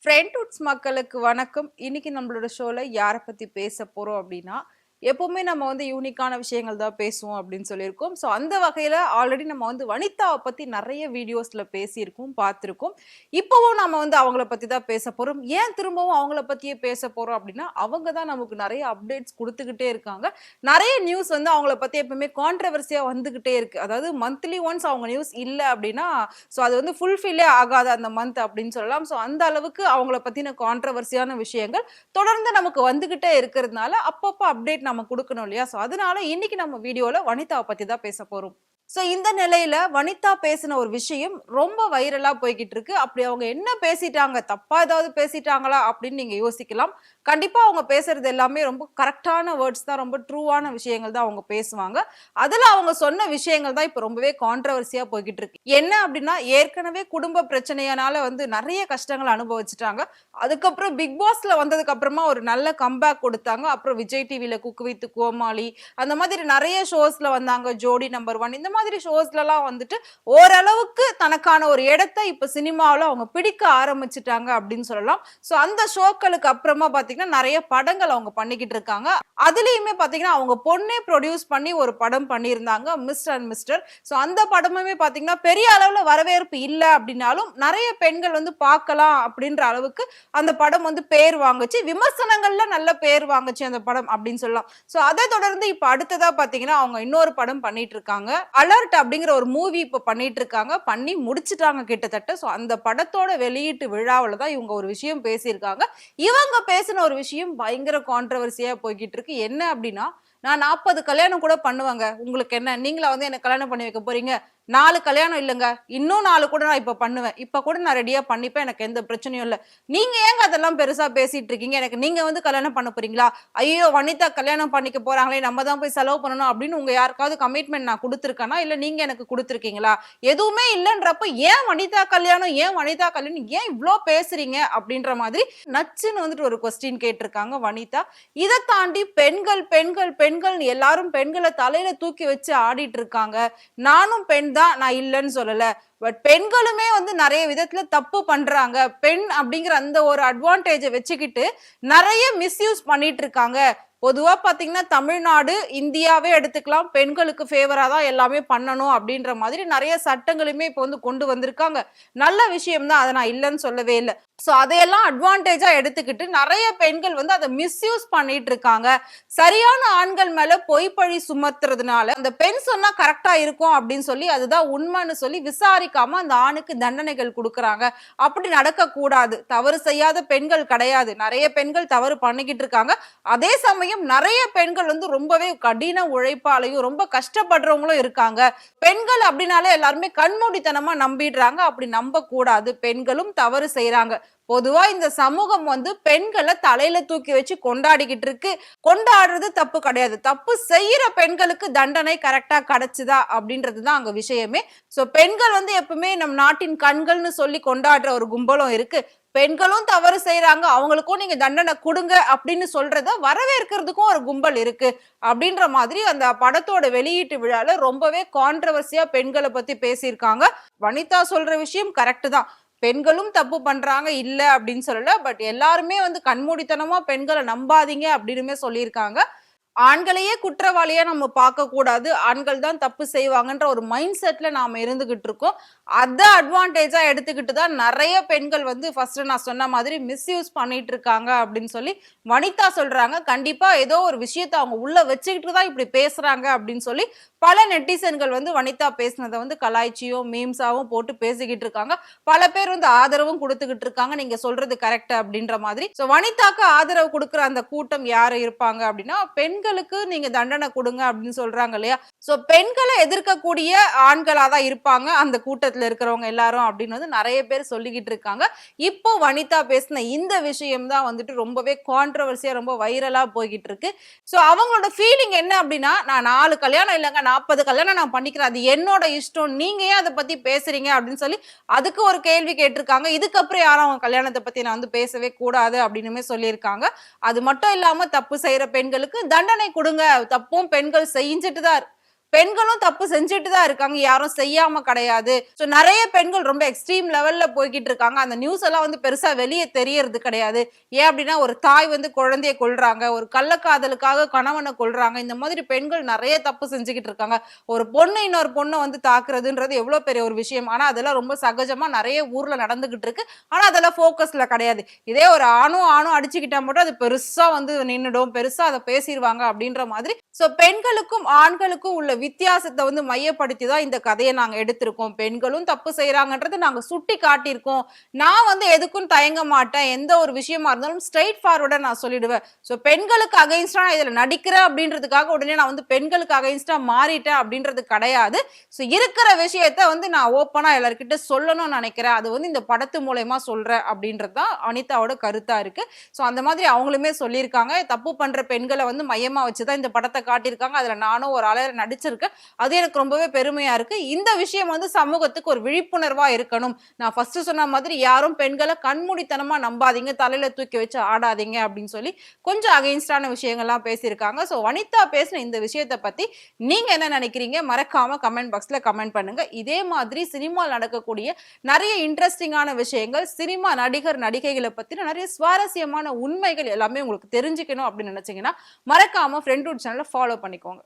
ஃப்ரெண்ட்வுட்ஸ் மக்களுக்கு வணக்கம். இன்னைக்கு நம்மளோட ஷோல யார பத்தி பேச போறோம் அப்படின்னா, எப்பவுமே நம்ம வந்து யூனிக்கான விஷயங்கள் தான் பேசுவோம் அப்படின்னு சொல்லியிருக்கோம். ஸோ அந்த வகையில ஆல்ரெடி நம்ம வந்து வனிதாவ பத்தி நெறைய வீடியோஸ்ல பேசியிருக்கோம், பார்த்திருக்கோம். இப்பவும் நம்ம வந்து அவங்கள பத்தி தான் பேச போறோம். ஏன் திரும்பவும் அவங்கள பத்தியே பேச போறோம் அப்படின்னா, அவங்க தான் நமக்கு நெறைய அப்டேட்ஸ் குடுத்துக்கிட்டே இருக்காங்க. நெறைய நியூஸ் வந்து அவங்கள பத்தி எப்பவுமே கான்ட்ரோவர்சியா வந்துகிட்டே இருக்கு. அதாவது மந்த்லி ஒன்ஸ் அவங்க நியூஸ் இல்ல அப்படின்னா, ஸோ அது வந்து ஃபுல்ஃபில்லே ஆகாது அந்த மந்த் அப்படின்னு சொல்லலாம். ஸோ அந்த அளவுக்கு அவங்கள பத்தின கான்ட்ரோவர்சியான விஷயங்கள் தொடர்ந்து நமக்கு வந்துகிட்டே இருக்கிறதுனால, அப்பப்போ அப்டேட் நம்ம குடுக்கணும் இல்லையா? ஸோ அதனால இன்னைக்கு நம்ம வீடியோல வனிதாவ பத்தி தான் பேச போறோம். ஸோ இந்த நிலையில வனிதா பேசின ஒரு விஷயம் ரொம்ப வைரலா போய்க்கிட்டு இருக்கு. அப்படி அவங்க என்ன பேசிட்டாங்க? தப்பா ஏதாவது பேசிட்டாங்களா? அப்படின்னு நீங்க யோசிக்கலாம். கண்டிப்பா அவங்க பேசுறது எல்லாமே ரொம்ப கரெக்ட்டான வேர்ட்ஸ் தான். ரொம்ப ட்ரூவான விஷயங்கள் தான் அவங்க பேசுவாங்க. அதுல அவங்க சொன்ன விஷயங்கள் தான் இப்ப ரொம்பவே கான்ட்ரோவர்சியா போய்க்கிட்டு இருக்கு. என்ன அப்படின்னா, ஏற்கனவே குடும்ப பிரச்சனையினால வந்து நெறைய கஷ்டங்கள அனுபவிச்சுட்டாங்க. அதுக்கப்புறம் பிக் பாஸ்ல வந்ததுக்கு அப்புறமா ஒரு நல்ல கம்பேக் குடுத்தாங்க. அப்புறம் விஜய் டிவில குக் வித் கோமாளி அந்த மாதிரி நெறைய ஷோஸ்ல வந்தாங்க. ஜோடி நம்பர் 1 இந்த மாதிரி ஷோஸ்லலாம் வந்துட்டு ஓரளவுக்கு தனக்கான ஒரு இடத்த இப்ப சினிமாவுல அவங்க பிடிக்க ஆரம்பிச்சுட்டாங்க அப்படின்னு சொல்லலாம். சோ அந்த ஷோக்களுக்கு அப்புறமா பாத்தீங்கன்னா நெறைய படங்கள் அவங்க பண்ணிக்கிட்டு இருக்காங்க. அதுலயுமே பாத்தீங்கன்னா அவங்க பொண்ணே ப்ரொடியூஸ் பண்ணி ஒரு படம் பண்ணியிருந்தாங்க, மிஸ்டர் அண்ட் மிஸ்டர். சோ அந்த படமுமே பாத்தீங்கன்னா பெரிய அளவுல வரவேற்பு இல்ல அப்படின்னாலும் நெறைய பெண்கள் வந்து பார்க்கலாம் அப்படின்ற அளவுக்கு அந்த படம் வந்து பேர் வாங்குச்சு. விமர்சனங்கள்ல நல்ல பேர் வாங்குச்சு அந்த படம் அப்படின்னு சொல்லலாம். சோ அதை தொடர்ந்து இப்ப அடுத்ததா பாத்தீங்கன்னா அவங்க இன்னொரு படம் பண்ணிட்டு இருக்காங்க. அலர்ட் அப்படிங்கிற ஒரு மூவி இப்ப பண்ணிட்டு இருக்காங்க. பண்ணி முடிச்சுட்டாங்க கிட்டத்தட்ட. சோ அந்த படத்தோட வெளியீட்டு விழாவுல தான் இவங்க ஒரு விஷயம் பேசியிருக்காங்க. இவங்க பேசின ஒரு விஷயம் பயங்கர கான்ட்ரோவர்சியா போய்க்கிட்டு இருக்கு. என்ன அப்படின்னா, நான் 40 கல்யாணம் கூட பண்ணுவேங்க. உங்களுக்கு என்ன? நீங்களா வந்து என்ன கல்யாணம் பண்ணி வைக்க போறீங்க? 4 கல்யாணம் இல்லங்க. இன்னும் 4 கூட நான் இப்ப பண்ணுவேன். இப்ப கூட நான் ரெடியா பண்ணிப்பேன். எனக்கு எந்த பிரச்சனையும் இல்ல. நீங்க ஏங்க அதெல்லாம் பெருசா பேசிட்டு இருக்கீங்க? எனக்கு நீங்க வந்து கல்யாணம் பண்ண போறீங்களா? ஐயோ! வனிதா கல்யாணம் பண்ணிக்க போறாங்களே! நம்ம தான் போய் செலவு பண்ணணும் அப்படின்னு உங்க யாருக்காவது கமிட்மெண்ட் நான் குடுத்துருக்கேனா? இல்ல நீங்க எனக்கு குடுத்துருக்கீங்களா? எதுவுமே இல்லன்றப்ப ஏன் வனிதா கல்யாணம்? ஏன் வனிதா கல்யாணம்? ஏன் இவ்ளோ பேசுறீங்க? அப்படின்ற மாதிரி நச்சுன்னு வந்துட்டு ஒரு கொஸ்டின் கேட்டிருக்காங்க வனிதா. இத தாண்டி பெண்கள், பெண்கள், பெண்கள்னு எல்லாரும் பெண்கள தலையில தூக்கி வச்சு ஆடிட்டு இருக்காங்க. நானும் பெண் தான், நான் இல்லன்னு சொல்லல. பட் பெண்களுமே வந்து நெறைய விதத்துல தப்பு பண்றாங்க. பெண் அப்படிங்கிற அந்த ஒரு அட்வான்டேஜ வச்சுக்கிட்டு நெறைய மிஸ்யூஸ் பண்ணிட்டு இருக்காங்க. பொதுவா பாத்தீங்கன்னா தமிழ்நாடு, இந்தியாவே எடுத்துக்கலாம். பெண்களுக்கு ஃபேவரா தான் எல்லாமே பண்ணணும் அப்படின்ற மாதிரி நெறைய சட்டங்களுமே இப்ப வந்து கொண்டு வந்திருக்காங்க. நல்ல விஷயம் தான். அத நான் இல்லன்னு சொல்லவே இல்ல. சோ அதையெல்லாம் அட்வான்டேஜா எடுத்துக்கிட்டு நெறைய பெண்கள் வந்து அத மிஸ்யூஸ் பண்ணிட்டு இருக்காங்க. சரியான ஆண்கள் மேல பொய்ப்பழி சுமத்துறதுனால அந்த பெண் சொன்னா கரெக்ட்டா இருக்கும் அப்படின்னு சொல்லி அதுதான் உண்மைன்னு சொல்லி விசாரிக்காம அந்த ஆணுக்கு தண்டனைகள் குடுக்குறாங்க. அப்படி நடக்கக்கூடாது. தவறு செய்யாத பெண்கள் கிடையாது. நெறைய பெண்கள் தவறு பண்ணிக்கிட்டு இருக்காங்க. அதே சமயம் நெறைய பெண்கள் வந்து ரொம்பவே கடின உழைப்பாலையும் ரொம்ப கஷ்டப்படுறவங்களும் இருக்காங்க. பெண்கள் அப்படின்னாலே எல்லாருமே கண்மூடித்தனமா நம்பிடுறாங்க. அப்படி நம்பக்கூடாது. பெண்களும் தவறு செய்றாங்க. பொதுவா இந்த சமூகம் வந்து பெண்கள தலையில தூக்கி வச்சு கொண்டாடிக்கிட்டு இருக்கு. கொண்டாடுறது தப்பு கிடையாது. தப்பு செய்யற பெண்களுக்கு தண்டனை கரெக்ட்டா கிடைச்சுதா அப்படின்றது தான் அங்க விஷயமே. சோ பெண்கள் வந்து எப்பவுமே நம் நாட்டின் கண்கள்னு சொல்லி கொண்டாடுற ஒரு கும்பலும் இருக்கு. பெண்களும் தவறு செய்றாங்க. அவங்களுக்கும் நீங்க தண்டனை குடுங்க அப்படின்னு சொல்றத வரவேற்கிறதுக்கும் ஒரு கும்பல் இருக்கு. அப்படின்ற மாதிரி அந்த படத்தோட வெளியீட்டு விழால ரொம்பவே கான்ட்ரோவர்சியா பெண்கள பத்தி பேசியிருக்காங்க. வனிதா சொல்ற விஷயம் கரெக்ட் தான். பெண்களும் தப்பு பண்றாங்க இல்ல அப்படின்னு சொல்லல. பட் எல்லாருமே வந்து கண்மூடித்தனமா பெண்கள நம்பாதீங்க அப்படின்னுமே சொல்லியிருக்காங்க. ஆண்களையே குற்றவாளியா நம்ம பார்க்கக்கூடாது. ஆண்கள் தான் தப்பு செய்வாங்கன்ற ஒரு மைண்ட் செட்ல நாம இருந்துகிட்டு இருக்கோம். அத அட்வான்டேஜா எடுத்துக்கிட்டு தான் நெறைய பெண்கள் வந்து ஃபர்ஸ்ட் நான் சொன்ன மாதிரி மிஸ்யூஸ் பண்ணிட்டு இருக்காங்க அப்படின்னு சொல்லி வனிதா சொல்றாங்க. கண்டிப்பா ஏதோ ஒரு விஷயத்த அவங்க உள்ள வச்சுக்கிட்டு தான் இப்படி பேசுறாங்க அப்படின்னு சொல்லி பல நெட்டிசன்கள் வந்து வனிதா பேசினத வந்து கலாய்ச்சியும், மீம்ஸாவும் போட்டு பேசிக்கிட்டு இருக்காங்க. பல பேர் வந்து ஆதரவும் குடுத்துக்கிட்டு இருக்காங்க. நீங்க சொல்றது கரெக்ட் அப்படின்ற மாதிரி. சோ வனிதாக்கு ஆதரவு குடுக்குற அந்த கூட்டம் யாரு இருப்பாங்க அப்படின்னா, பெண்களுக்கு நீங்க தண்டனை குடுங்க அப்படின்னு சொல்றாங்க இல்லையா? சோ பெண்கள எதிர்க்கக்கூடிய ஆண்களா தான் இருப்பாங்க. அந்த கூட்டத்துல இருக்கிறவங்க எல்லாரும் அப்படின்னு வந்து நெறைய பேர் சொல்லிக்கிட்டு இருக்காங்க. இப்போ வனிதா பேசின இந்த விஷயம் தான் வந்துட்டு ரொம்பவே கான்ட்ரோவர்சியா ரொம்ப வைரலா போய்கிட்டு இருக்கு. சோ அவங்களோட ஃபீலிங் என்ன அப்படின்னா, நான் 4 கல்யாணம் இல்லங்க 40 கல்யாணம் நான் பண்ணிக்கிறேன். அது என்னோட இஷ்டம். நீங்க ஏன் அத பத்தி பேசுறீங்க அப்படின்னு சொல்லி அதுக்கு ஒரு கேள்வி கேட்டிருக்காங்க. இதுக்கப்புறம் யாரும் அவங்க கல்யாணத்த பத்தி நான் வந்து பேசவே கூடாது அப்படின்னுமே சொல்லியிருக்காங்க. அது மட்டும் இல்லாம தப்பு செய்யற பெண்களுக்கு தண்டனை குடுங்க. தப்பும் பெண்கள் செஞ்சுட்டு தான் பெண்களும் தப்பு செஞ்சுட்டு தான் இருக்காங்க, யாரும் செய்யாம கிடையாது. சோ நிறைய பெண்கள் ரொம்ப எக்ஸ்ட்ரீம் லெவல்ல போய்கிட்டு இருக்காங்க. அந்த நியூஸ் எல்லாம் வந்து பெருசா வெளியே தெரியறது கிடையாது. ஏன் அப்படின்னா ஒரு தாய் வந்து குழந்தைய கொல்றாங்க, ஒரு கள்ளக்காதலுக்காக கணவனை கொல்றாங்க. இந்த மாதிரி பெண்கள் நிறைய தப்பு செஞ்சுக்கிட்டு இருக்காங்க. ஒரு பொண்ணு இன்னொரு பொண்ணை வந்து தாக்குறதுன்றது எவ்வளவு பெரிய ஒரு விஷயம். ஆனா அதெல்லாம் ரொம்ப சகஜமா நிறைய ஊர்ல நடந்துகிட்டு இருக்கு. ஆனா அதெல்லாம் போக்கஸ்ல கிடையாது. இதே ஒரு ஆணும் அடிச்சுக்கிட்டா மட்டும் அது பெருசா வந்து நின்னுடும், பெருசா அதை பேசிடுவாங்க அப்படின்ற மாதிரி. சோ பெண்களுக்கும் ஆண்களுக்கும் உள்ள வித்தியாசத்தை வந்து மையப்படுத்தி தான் இந்த கதையை நாங்க எடுத்திருக்கோம். பெண்களும் தப்பு செய்யறாங்கன்றதை நாங்க சுட்டி காட்டியிருக்கோம். நான் வந்து எதுக்கும் தயங்க மாட்டேன். எந்த ஒரு விஷயமா இருந்தாலும் ஸ்ட்ரைட் ஃபார்வர்டா நான் சொல்லிடுவேன். சோ பெண்களுக்கு அகைன்ஸ்டா நான் இதுல நடிக்கிறேன் அப்படின்றதுக்காக உடனே நான் வந்து பெண்களுக்கு அகைன்ஸ்டா மாறிட்டேன் அப்படின்றது கிடையாது. சோ இருக்கிற விஷயத்த வந்து நான் ஓப்பனா எல்லார்கிட்ட சொல்லணும்னு நினைக்கிறேன். அது வந்து இந்த படத்து மூலமா சொல்றேன் அப்படின்றது தான் அனிதாவோட கருத்தா இருக்கு. சோ அந்த மாதிரி அவங்களுமே சொல்லியிருக்காங்க. தப்பு பண்ற பெண்களை வந்து மையமா வச்சுதான் இந்த படத்தை காட்டியிருக்காங்க. அதுல நானும் ஒரு ஆளா நடிச்சிருக்கேன். அது எனக்கு ரொம்பவே பெருமையா இருக்கு. இந்த விஷயம் வந்து சமூகத்துக்கு ஒரு விழிப்புணர்வா இருக்கணும். நான் ஃபர்ஸ்ட் சொன்ன மாதிரி யாரும் பெண்களை கண்மூடித்தனமா நம்பாதீங்க, தலையில தூக்கி வச்சு ஆடாதீங்க அப்படின்னு சொல்லி கொஞ்சம் அகைன்ஸ்டான விஷயங்கள்லாம் பேசியிருக்காங்க. சோ வனிதா பேசின இந்த விஷயத்தை பத்தி நீங்க என்ன நினைக்கிறீங்க? மறக்காம கமெண்ட் பாக்ஸ்ல கமெண்ட் பண்ணுங்க. இதே மாதிரி சினிமாவில் நடக்கக்கூடிய நிறைய இன்ட்ரெஸ்டிங்கான விஷயங்கள், சினிமா நடிகர் நடிகைகளை பத்தின நிறைய சுவாரஸ்யமான உண்மைகள் எல்லாமே உங்களுக்கு தெரிஞ்சுக்கணும் அப்படின்னு நினைச்சீங்கன்னா மறக்காம ஃப்ரெண்ட்வுட் சேனலை ஃபாலோ பண்ணிக்கோங்க.